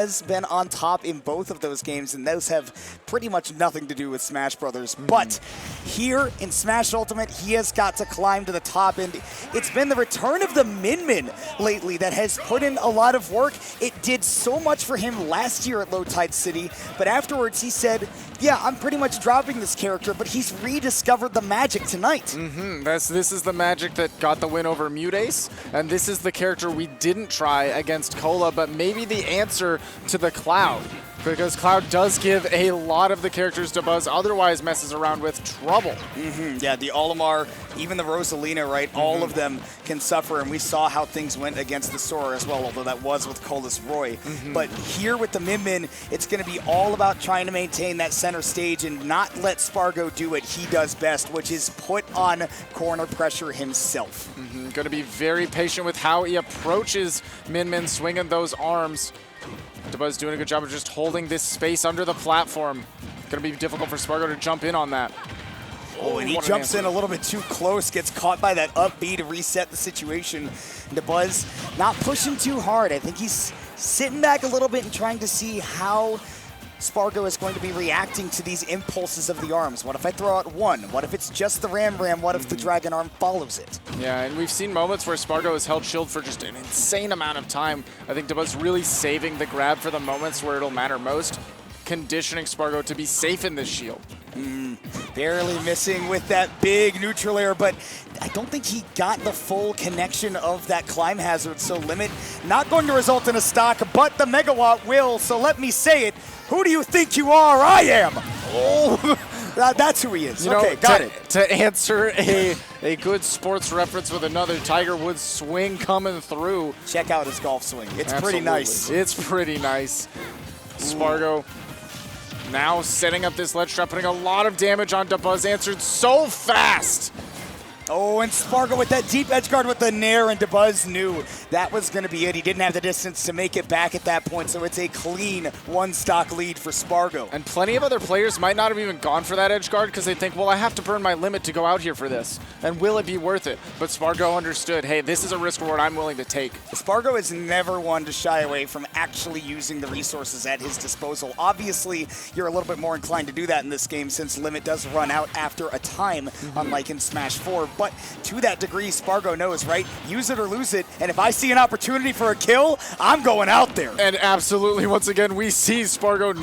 has been on top in both of those games, and those have pretty much nothing to do with Smash Brothers. But here in Smash Ultimate, he has got to climb to the top, and it's been the return of the Min Min lately that has put in a lot of work. It did so much for him last year at Low Tide City, but afterwards he said, yeah, I'm pretty much dropping this character, but he's rediscovered the magic tonight. This is the magic that got the win over Mutace, and this is the character we didn't try against Cola, but maybe the answer to the Cloud, because Cloud does give a lot of the characters Dabuz otherwise messes around with trouble. Yeah, the Olimar, even the Rosalina, right? All of them can suffer, and we saw how things went against the Sora as well, although that was with Colas Roy. But here with the Min Min, it's going to be all about trying to maintain that center stage and not let Sparg0 do what he does best, which is put on corner pressure himself. Going to be very patient with how he approaches Min Min, swinging those arms. Dabuz doing a good job of just holding this space under the platform. Going to be difficult for Sparg0 to jump in on that. Oh, and he jumps in a little bit too close, gets caught by that up B to reset the situation. Dabuz not pushing too hard. I think he's sitting back a little bit and trying to see how Sparg0 is going to be reacting to these impulses of the arms. What if I throw out one? What if it's just the Ram? What if the Dragon Arm follows it? Yeah, and we've seen moments where Sparg0 has held shield for just an insane amount of time. I think Dabuz really saving the grab for the moments where it'll matter most, conditioning Sparg0 to be safe in this shield. Barely missing with that big neutral air, but I don't think he got the full connection of that climb hazard, so Limit not going to result in a stock, but the Megawatt will, so let me say it. Who do you think you are? I am. Oh, that's who he is. Okay, got it. To answer a good sports reference with another Tiger Woods swing coming through. Check out his golf swing. It's Absolutely. Pretty nice. It's pretty nice. Sparg0 now setting up this ledge trap, putting a lot of damage on Dabuz, answered so fast. Oh, and Sparg0 with that deep edge guard with the Nair, and Dabuz knew that was going to be it. He didn't have the distance to make it back at that point, so it's a clean one-stock lead for Sparg0. And plenty of other players might not have even gone for that edge guard because they think, well, I have to burn my limit to go out here for this, and will it be worth it? But Sparg0 understood, hey, this is a risk reward I'm willing to take. Sparg0 is never one to shy away from actually using the resources at his disposal. Obviously, you're a little bit more inclined to do that in this game since limit does run out after a time, unlike in Smash 4. But to that degree, Sparg0 knows, right? Use it or lose it. And if I see an opportunity for a kill, I'm going out there. And absolutely, once again, we see Sparg0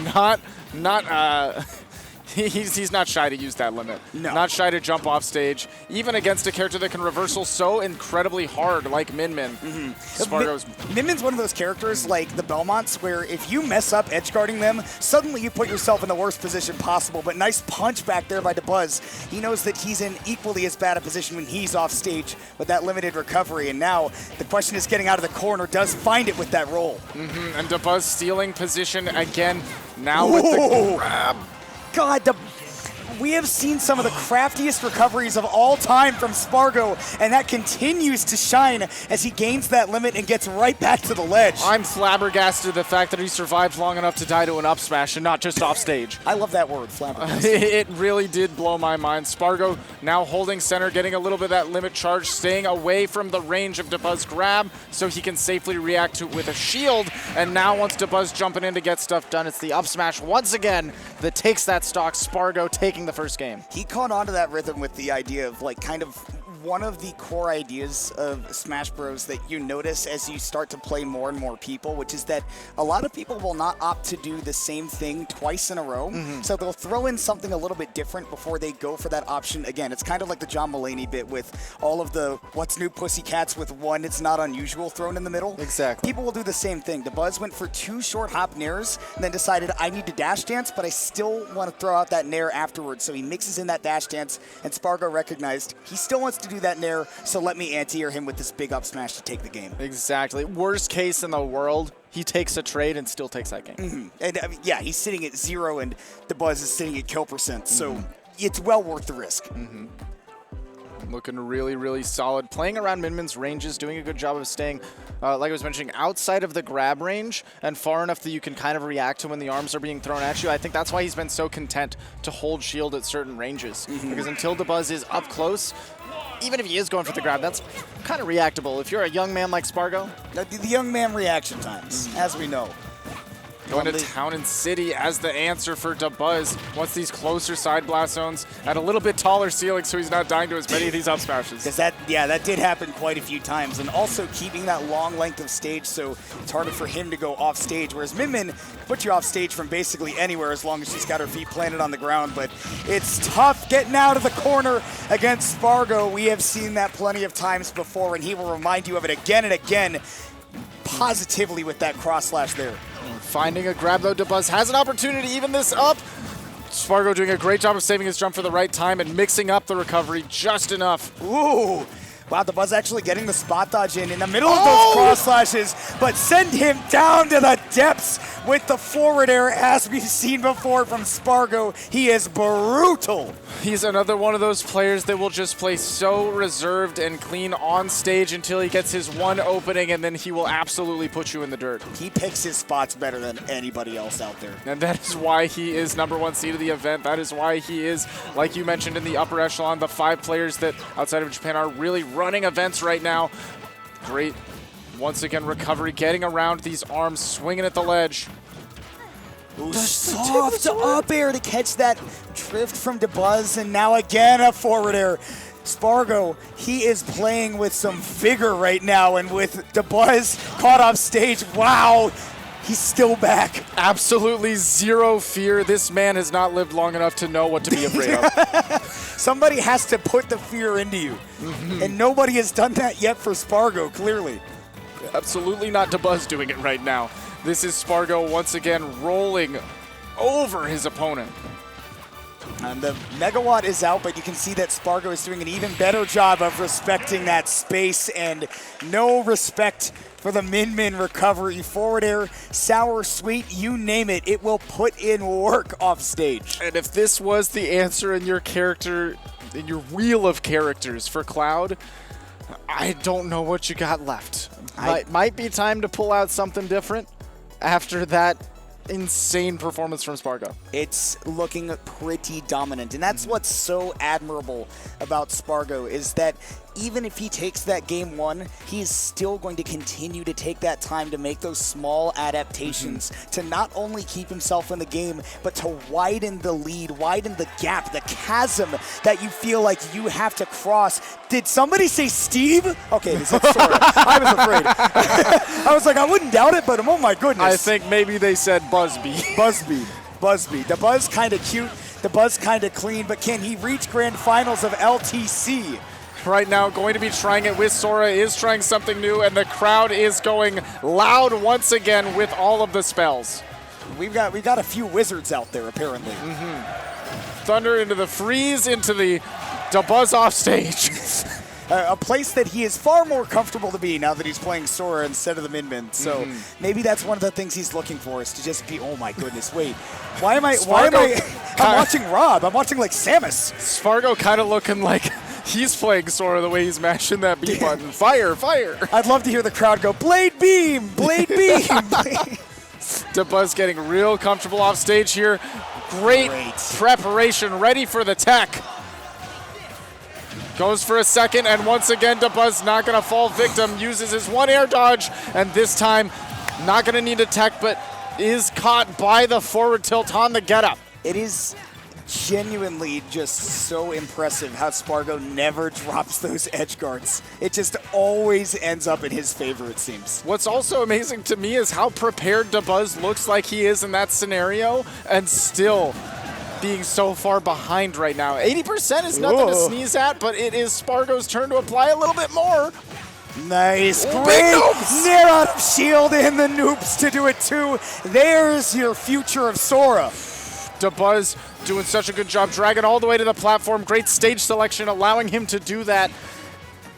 He's not shy to use that limit. No. Not shy to jump off stage, even against a character that can reversal so incredibly hard like Min Min. Min Min's one of those characters like the Belmonts where if you mess up edge guarding them, suddenly you put yourself in the worst position possible. But nice punch back there by Dabuz. He knows that he's in equally as bad a position when he's off stage with that limited recovery. And now the question is getting out of the corner, does find it with that roll. And Dabuz stealing position again, now with the grab. God, we have seen some of the craftiest recoveries of all time from Sparg0, and that continues to shine as he gains that limit and gets right back to the ledge. I'm flabbergasted the fact that he survived long enough to die to an up smash and not just off stage. I love that word, flabbergasted. It really did blow my mind. Sparg0 now holding center, getting a little bit of that limit charge, staying away from the range of Dabuz grab so he can safely react to it with a shield. And now once Dabuz jumping in to get stuff done, it's the up smash once again that takes that stock. Sparg0 taking the first game. He caught on to that rhythm with the idea of like kind of one of the core ideas of Smash Bros that you notice as you start to play more and more people, which is that a lot of people will not opt to do the same thing twice in a row. So they'll throw in something a little bit different before they go for that option again. It's kind of like the John Mulaney bit with all of the what's new pussycats with one it's not unusual thrown in the middle. Exactly. People will do the same thing. Dabuz went for 2 short hop nairs and then decided I need to dash dance, but I still want to throw out that nair afterwards. So he mixes in that dash dance, and Sparg0 recognized he still wants to do that nair, so let me anti-air him with this big up smash to take the game. Exactly. Worst case in the world, he takes a trade and still takes that game. And I mean, yeah, he's sitting at 0 and Dabuz is sitting at kill percent, so it's well worth the risk. Looking really, really solid. Playing around Min Min's ranges, doing a good job of staying, like I was mentioning, outside of the grab range and far enough that you can kind of react to when the arms are being thrown at you. I think that's why he's been so content to hold shield at certain ranges. Because until Dabuz is up close, even if he is going for the grab, that's kind of reactable. If you're a young man like Sparg0. The young man reaction times, as we know. Going to Town and City as the answer for Dabuz. Wants these closer side blast zones at a little bit taller ceiling so he's not dying to as many of these up smashes. Because that did happen quite a few times. And also keeping that long length of stage so it's harder for him to go off stage. Whereas Min Min puts you off stage from basically anywhere as long as she's got her feet planted on the ground. But it's tough getting out of the corner against Sparg0. We have seen that plenty of times before, and he will remind you of it again and again, positively with that cross slash there. Finding a grab though, Dabuz has an opportunity to even this up. Sparg0 doing a great job of saving his jump for the right time and mixing up the recovery just enough. Ooh. Wow, Dabuz actually getting the spot dodge in the middle of those cross slashes, but send him down to the depths with the forward air as we've seen before from Sparg0. He is brutal. He's another one of those players that will just play so reserved and clean on stage until he gets his one opening, and then he will absolutely put you in the dirt. He picks his spots better than anybody else out there. And that is why he is #1 seed of the event. That is why he is, like you mentioned, in the upper echelon, the 5 players that outside of Japan are really running events right now. Great, once again, recovery, getting around these arms, swinging at the ledge. Ooh, soft up air to catch that drift from Dabuz, and now again a forward air. Sparg0, he is playing with some vigor right now, and with Dabuz caught off stage, wow, he's still back. Absolutely zero fear. This man has not lived long enough to know what to be afraid of. Somebody has to put the fear into you, and nobody has done that yet for Sparg0, clearly. Absolutely not Dabuz doing it right now. This is Sparg0 once again rolling over his opponent. And the megawatt is out, but you can see that Sparg0 is doing an even better job of respecting that space, and no respect for the Min Min recovery. Forward air, sour, sweet, you name it, it will put in work off stage. And if this was the answer in your character, in your wheel of characters for Cloud, I don't know what you got left. Might be time to pull out something different after that insane performance from Sparg0. It's looking pretty dominant, and that's what's so admirable about Sparg0 is that even if he takes that game 1, he is still going to continue to take that time to make those small adaptations to not only keep himself in the game, but to widen the lead, widen the gap, the chasm that you feel like you have to cross. Did somebody say Steve? Okay, this is Sora. I was afraid. I was like, I wouldn't doubt it, but oh my goodness. I think maybe they said Busby. Busby. The Buzz kind of cute, the Buzz kind of clean, but can he reach grand finals of LTC? Right now, going to be trying it with Sora, is trying something new, and the crowd is going loud once again with all of the spells. We got a few wizards out there, apparently. Thunder into the freeze, into the Dabuz off stage. A place that he is far more comfortable to be now that he's playing Sora instead of the Min Min. So maybe that's one of the things he's looking for, is to just be, oh my goodness, wait. Why am I I'm watching Rob. I'm watching like Samus. Sparg0 kind of looking like he's playing Sora the way he's mashing that B button. Fire, fire. I'd love to hear the crowd go, Blade Beam, Blade Beam. Dabuz getting real comfortable off stage here. Great preparation, ready for the tech. Goes for a second, and once again, Dabuz not going to fall victim. Uses his one air dodge, and this time, not going to need a tech, but is caught by the forward tilt on the getup. It is genuinely just so impressive how Sparg0 never drops those edge guards. It just always ends up in his favor, it seems. What's also amazing to me is how prepared Dabuz looks like he is in that scenario, and still being so far behind right now. 80% is nothing to sneeze at, but it is Sparg0's turn to apply a little bit more. Nice, great near out of shield in the noobs to do it too. There's your future of Sora. Dabuz doing such a good job, dragging all the way to the platform. Great stage selection, allowing him to do that.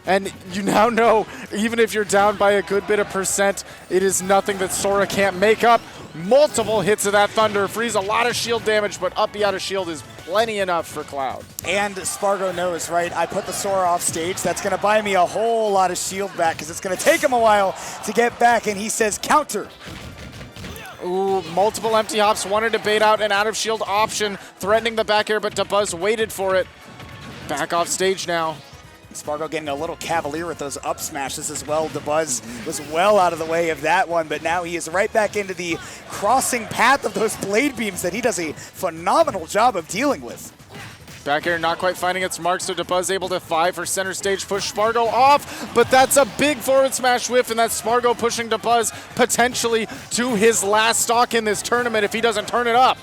And you now know, even if you're down by a good bit of percent, it is nothing that Sora can't make up. Multiple hits of that Thunder, frees a lot of shield damage, but up B out of shield is plenty enough for Cloud. And Sparg0 knows, right? I put the Sora off stage. That's going to buy me a whole lot of shield back, because it's going to take him a while to get back, and he says counter. Ooh, multiple empty hops, wanted to bait out an out of shield option, threatening the back air, but Dabuz waited for it. Back off stage now. Sparg0 getting a little cavalier with those up smashes as well. Dabuz was well out of the way of that one, but now he is right back into the crossing path of those blade beams that he does a phenomenal job of dealing with. Back air not quite finding its mark, so Dabuz able to fly for center stage, push Sparg0 off, but that's a big forward smash whiff, and that's Sparg0 pushing Dabuz potentially to his last stock in this tournament if he doesn't turn it up.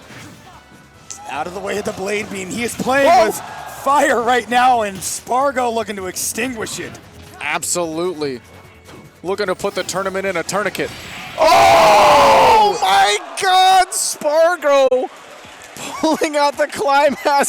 Out of the way of the blade beam. He is playing with fire right now, and Sparg0 looking to extinguish it. Absolutely. Looking to put the tournament in a tourniquet. Oh my God, Sparg0 pulling out the climax.